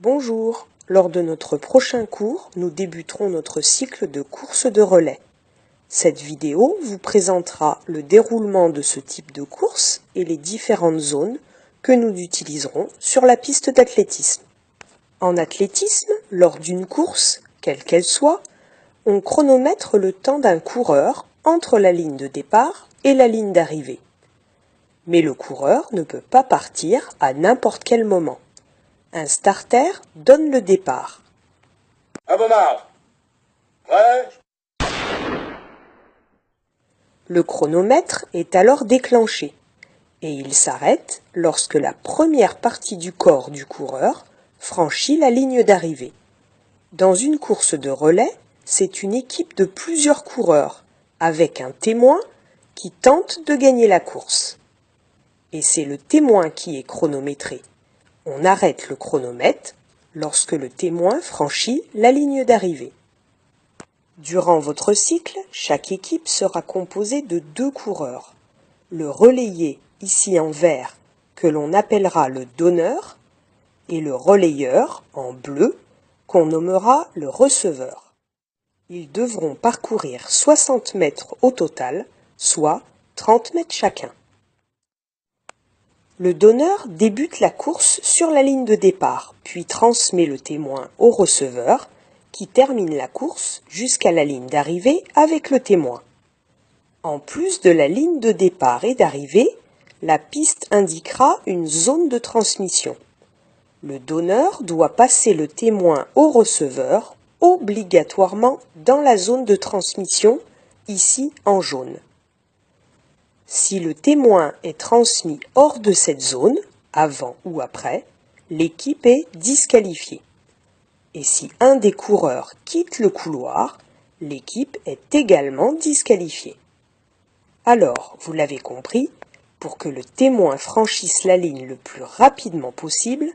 Bonjour, lors de notre prochain cours, nous débuterons notre cycle de course de relais. Cette vidéo vous présentera le déroulement de ce type de course et les différentes zones que nous utiliserons sur la piste d'athlétisme. En athlétisme, lors d'une course, quelle qu'elle soit, on chronomètre le temps d'un coureur entre la ligne de départ et la ligne d'arrivée. Mais le coureur ne peut pas partir à n'importe quel moment. Un starter donne le départ. À vos marques. Prêt ? Le chronomètre est alors déclenché et il s'arrête lorsque la première partie du corps du coureur franchit la ligne d'arrivée. Dans une course de relais, c'est une équipe de plusieurs coureurs avec un témoin qui tente de gagner la course. Et c'est le témoin qui est chronométré. On arrête le chronomètre lorsque le témoin franchit la ligne d'arrivée. Durant votre cycle, chaque équipe sera composée de 2 coureurs. Le relayé, ici en vert, que l'on appellera le donneur, et le relayeur, en bleu, qu'on nommera le receveur. Ils devront parcourir 60 mètres au total, soit 30 mètres chacun. Le donneur débute la course sur la ligne de départ, puis transmet le témoin au receveur, qui termine la course jusqu'à la ligne d'arrivée avec le témoin. En plus de la ligne de départ et d'arrivée, la piste indiquera une zone de transmission. Le donneur doit passer le témoin au receveur, obligatoirement dans la zone de transmission, ici en jaune. Si le témoin est transmis hors de cette zone, avant ou après, l'équipe est disqualifiée. Et si un des coureurs quitte le couloir, l'équipe est également disqualifiée. Alors, vous l'avez compris, pour que le témoin franchisse la ligne le plus rapidement possible,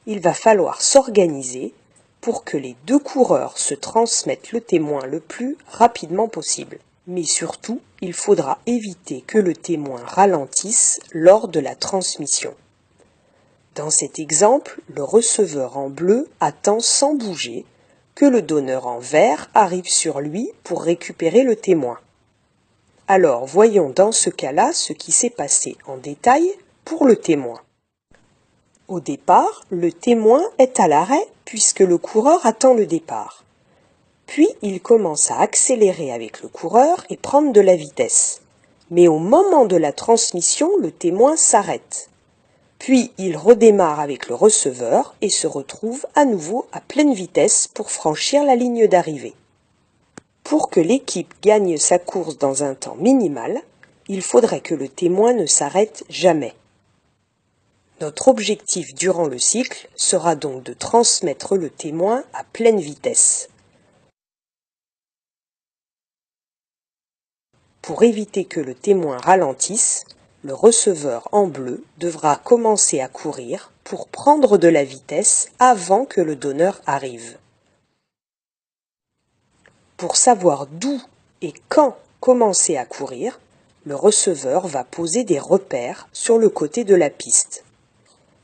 il va falloir s'organiser pour que les 2 coureurs se transmettent le témoin le plus rapidement possible. Mais surtout, il faudra éviter que le témoin ralentisse lors de la transmission. Dans cet exemple, le receveur en bleu attend sans bouger que le donneur en vert arrive sur lui pour récupérer le témoin. Alors, voyons dans ce cas-là ce qui s'est passé en détail pour le témoin. Au départ, le témoin est à l'arrêt puisque le coureur attend le départ. Puis, il commence à accélérer avec le coureur et prendre de la vitesse. Mais au moment de la transmission, le témoin s'arrête. Puis, il redémarre avec le receveur et se retrouve à nouveau à pleine vitesse pour franchir la ligne d'arrivée. Pour que l'équipe gagne sa course dans un temps minimal, il faudrait que le témoin ne s'arrête jamais. Notre objectif durant le cycle sera donc de transmettre le témoin à pleine vitesse. Pour éviter que le témoin ralentisse, le receveur en bleu devra commencer à courir pour prendre de la vitesse avant que le donneur arrive. Pour savoir d'où et quand commencer à courir, le receveur va poser des repères sur le côté de la piste.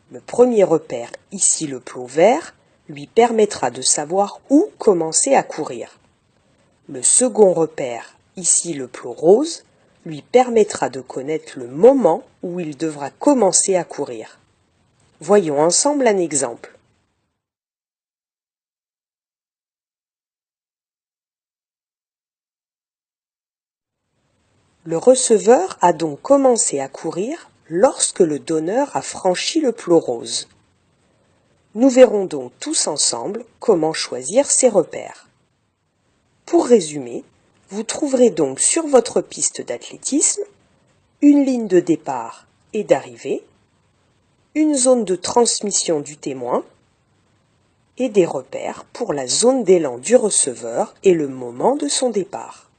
Le premier repère, ici le plot vert, lui permettra de savoir où commencer à courir. Le second repère, ici le plot rose, lui permettra de connaître le moment où il devra commencer à courir. Voyons ensemble un exemple. Le receveur a donc commencé à courir lorsque le donneur a franchi le plot rose. Nous verrons donc tous ensemble comment choisir ces repères. Pour résumer, vous trouverez donc sur votre piste d'athlétisme une ligne de départ et d'arrivée, une zone de transmission du témoin et des repères pour la zone d'élan du receveur et le moment de son départ.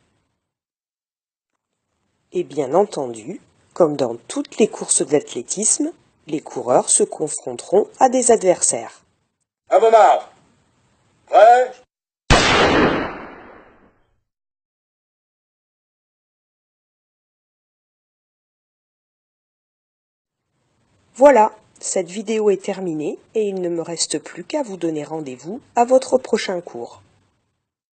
Et bien entendu, comme dans toutes les courses d'athlétisme, les coureurs se confronteront à des adversaires. À vos marques. Prêt ? Voilà, cette vidéo est terminée et il ne me reste plus qu'à vous donner rendez-vous à votre prochain cours.